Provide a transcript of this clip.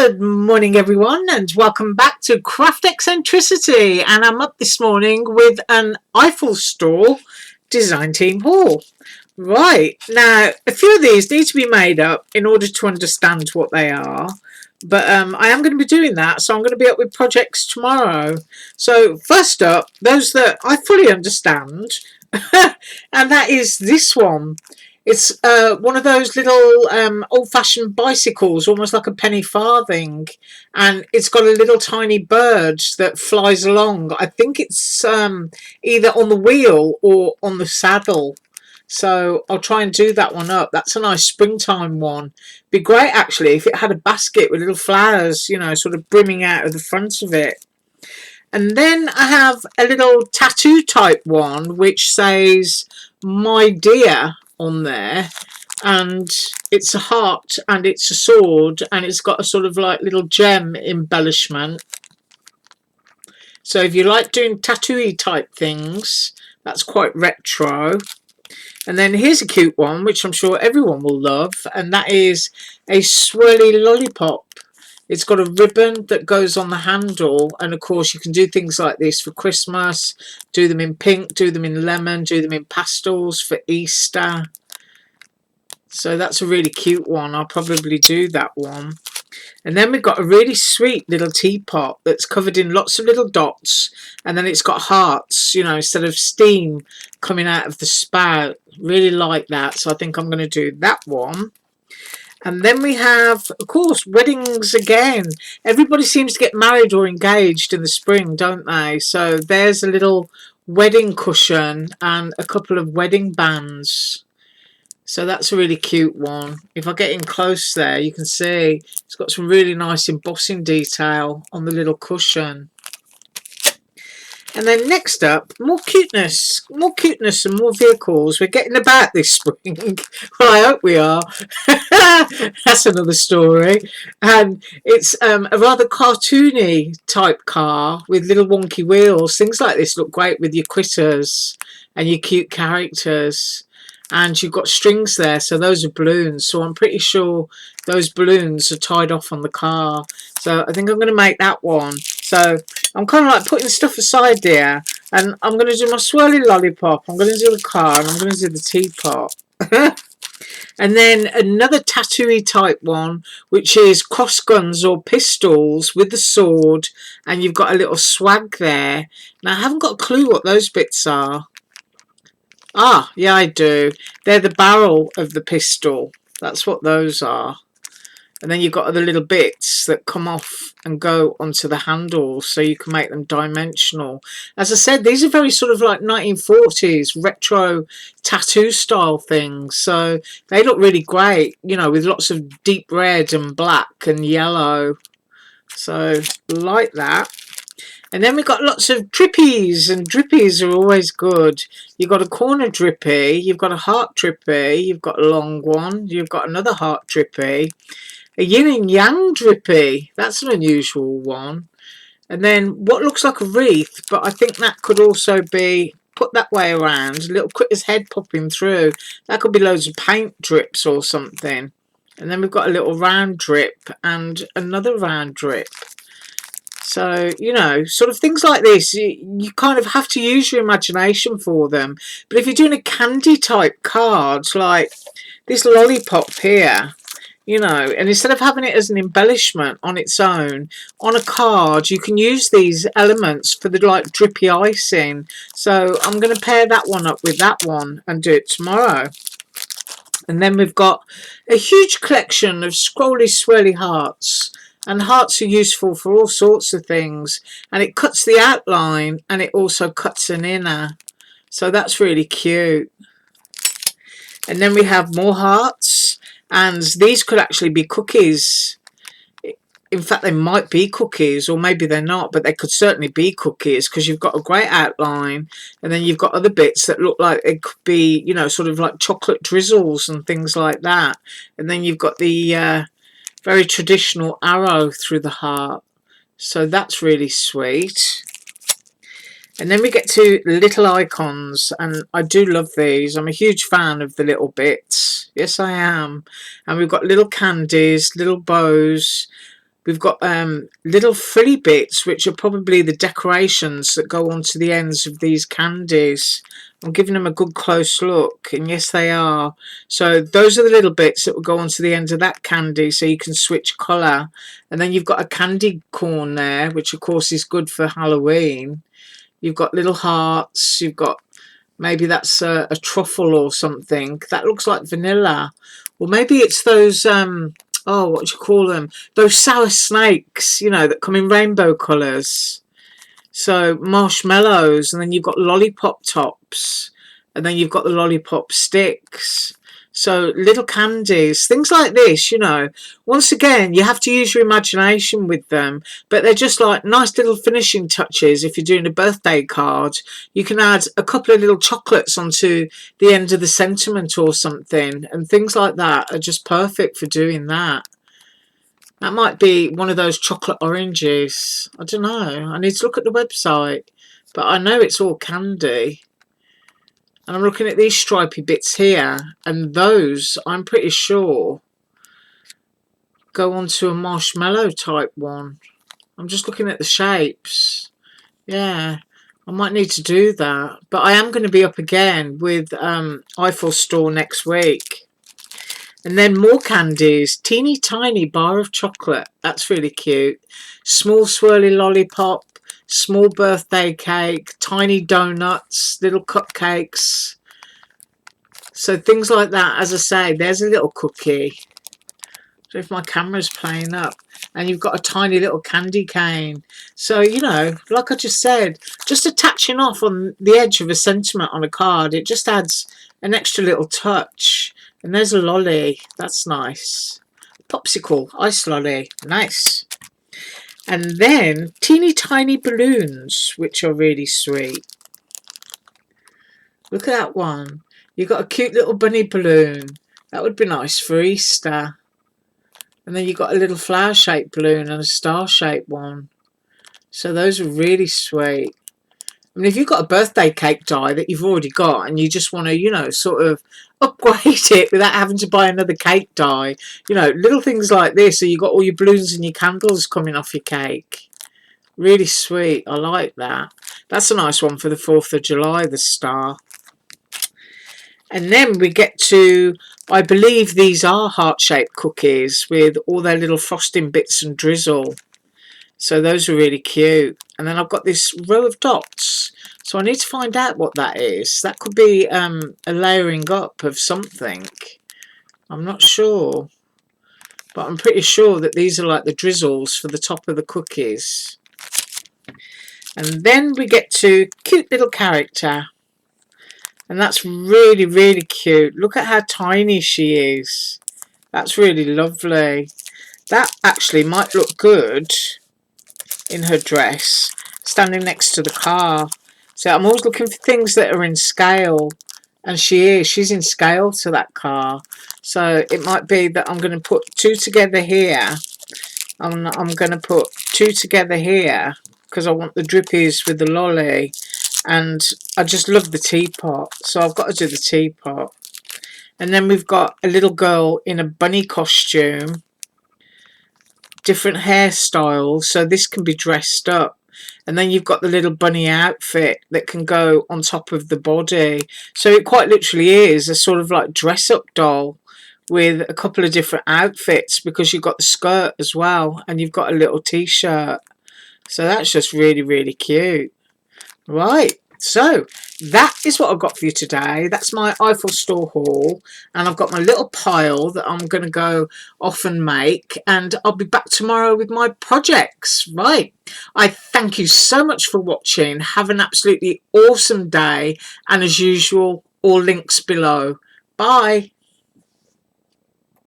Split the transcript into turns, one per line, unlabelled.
Good morning everyone, and welcome back to Craft Eccentricity, and I'm up this morning with an Eiffel store design team haul. Right, now a few of these need to be made up in order to understand what they are, but I am going to be doing that, so I'm going to be up with projects tomorrow. So first up, those that I fully understand, and that is this one. It's one of those little old-fashioned bicycles, almost like a penny farthing, and it's got a little tiny bird that flies along. I think it's either on the wheel or on the saddle. So I'll try and do that one up. That's a nice springtime one. Be great actually if it had a basket with little flowers, you know, sort of brimming out of the front of it. And then I have a little tattoo type one which says "My Dear" on there, and it's a heart and it's a sword and it's got a sort of like little gem embellishment. So if you like doing tattooy type things, that's quite retro. And then here's a cute one which I'm sure everyone will love, and that is a swirly lollipop. It's got a ribbon that goes on the handle, and of course you can do things like this for Christmas, do them in pink, do them in lemon, do them in pastels for Easter. So that's a really cute one. I'll probably do that one. And then we've got a really sweet little teapot that's covered in lots of little dots, and then it's got hearts, you know, instead of steam coming out of the spout. Really like that, so I think I'm going to do that one. And then we have, of course, weddings again. Everybody seems to get married or engaged in the spring, don't they? So there's a little wedding cushion and a couple of wedding bands. So that's a really cute one. If I get in close there, you can see it's got some really nice embossing detail on the little cushion. And then next up, more cuteness and more vehicles. We're getting about this spring. Well, I hope we are. That's another story. And it's a rather cartoony type car with little wonky wheels. Things like this look great with your critters and your cute characters. And you've got strings there, so those are balloons. So I'm pretty sure those balloons are tied off on the car. So I think I'm going to make that one. So I'm kind of like putting stuff aside there, and I'm going to do my swirly lollipop, I'm going to do the car, and I'm going to do the teapot. And then another tattooy type one, which is cross guns or pistols with the sword, and you've got a little swag there. Now I haven't got a clue what those bits are. Ah, yeah, I do. They're the barrel of the pistol. That's what those are. And then you've got other little bits that come off and go onto the handles, so you can make them dimensional. As I said, these are very sort of like 1940s retro tattoo style things. So they look really great, you know, with lots of deep red and black and yellow. So like that. And then we've got lots of drippies, and drippies are always good. You've got a corner drippy, you've got a heart drippy, you've got a long one, you've got another heart drippy, a yin and yang drippy, that's an unusual one. And then what looks like a wreath, but I think that could also be put that way around, a little critter's head popping through. That could be loads of paint drips or something. And then we've got a little round drip and another round drip. So, you know, sort of things like this, you kind of have to use your imagination for them. But if you're doing a candy type card, like this lollipop here, you know, and instead of having it as an embellishment on its own, on a card, you can use these elements for the like drippy icing. So I'm going to pair that one up with that one and do it tomorrow. And then we've got a huge collection of scrolly swirly hearts. And hearts are useful for all sorts of things, and it cuts the outline and it also cuts an inner, so that's really cute. And then we have more hearts, and these could actually be cookies. In fact, they might be cookies, or maybe they're not, but they could certainly be cookies because you've got a great outline, and then you've got other bits that look like it could be, you know, sort of like chocolate drizzles and things like that. And then you've got the very traditional arrow through the heart, so that's really sweet. And then we get to little icons, and I do love these. I'm a huge fan of the little bits. Yes, I am. And we've got little candies, little bows, We've got little frilly bits, which are probably the decorations that go onto the ends of these candies. I'm giving them a good close look, and yes, they are. So those are the little bits that will go onto the end of that candy, so you can switch colour. And then you've got a candy corn there, which of course is good for Halloween. You've got little hearts. You've got, maybe that's a truffle or something. That looks like vanilla. Well, maybe it's those oh, what do you call them? Those sour snakes, you know, that come in rainbow colours. So marshmallows, and then you've got lollipop tops, and then you've got the lollipop sticks. So little candies, things like this, you know. Once again, you have to use your imagination with them, but they're just like nice little finishing touches. If you're doing a birthday card, you can add a couple of little chocolates onto the end of the sentiment or something, and things like that are just perfect for doing that. That might be one of those chocolate oranges. I don't know. I need to look at the website, but I know it's all candy. And I'm looking at these stripy bits here, and those, I'm pretty sure, go onto a marshmallow type one. I'm just looking at the shapes. Yeah, I might need to do that. But I am going to be up again with Eiffel store next week. And then more candies. Teeny tiny bar of chocolate. That's really cute. Small swirly lollipop. Small birthday cake, tiny donuts, little cupcakes. So things like that. As I say, there's a little cookie. So if my camera's playing up. And you've got a tiny little candy cane. So, you know, like I just said, just attaching off on the edge of a sentiment on a card, it just adds an extra little touch. And there's a lolly. That's nice. Popsicle, ice lolly. Nice. And then teeny tiny balloons, which are really sweet. Look at that one. You've got a cute little bunny balloon. That would be nice for Easter. And then you've got a little flower-shaped balloon and a star-shaped one. So those are really sweet. I mean, if you've got a birthday cake die that you've already got and you just want to, you know, sort of upgrade it without having to buy another cake die, you know, little things like this, so you've got all your balloons and your candles coming off your cake. Really sweet. I like that. That's a nice one for the 4th of July, the star. And then we get to, I believe these are heart-shaped cookies with all their little frosting bits and drizzle. So those are really cute. And then I've got this row of dots. So I need to find out what that is. That could be a layering up of something. I'm not sure. But I'm pretty sure that these are like the drizzles for the top of the cookies. And then we get to cute little character. And that's really, really cute. Look at how tiny she is. That's really lovely. That actually might look good in her dress, standing next to the car. So I'm always looking for things that are in scale. And she's in scale to that car. So it might be that I'm going to put two together here. I'm going to put two together here because I want the drippies with the lolly. And I just love the teapot. So I've got to do the teapot. And then we've got a little girl in a bunny costume. Different hairstyles. So this can be dressed up. And then you've got the little bunny outfit that can go on top of the body. So it quite literally is a sort of like dress-up doll with a couple of different outfits, because you've got the skirt as well and you've got a little t-shirt. So that's just really, really cute. Right, so that is what I've got for you today. That's my Eiffel store haul, and I've got my little pile that I'm going to go off and make, and I'll be back tomorrow with my projects. Right, I thank you so much for watching. Have an absolutely awesome day, and as usual, all links below. Bye.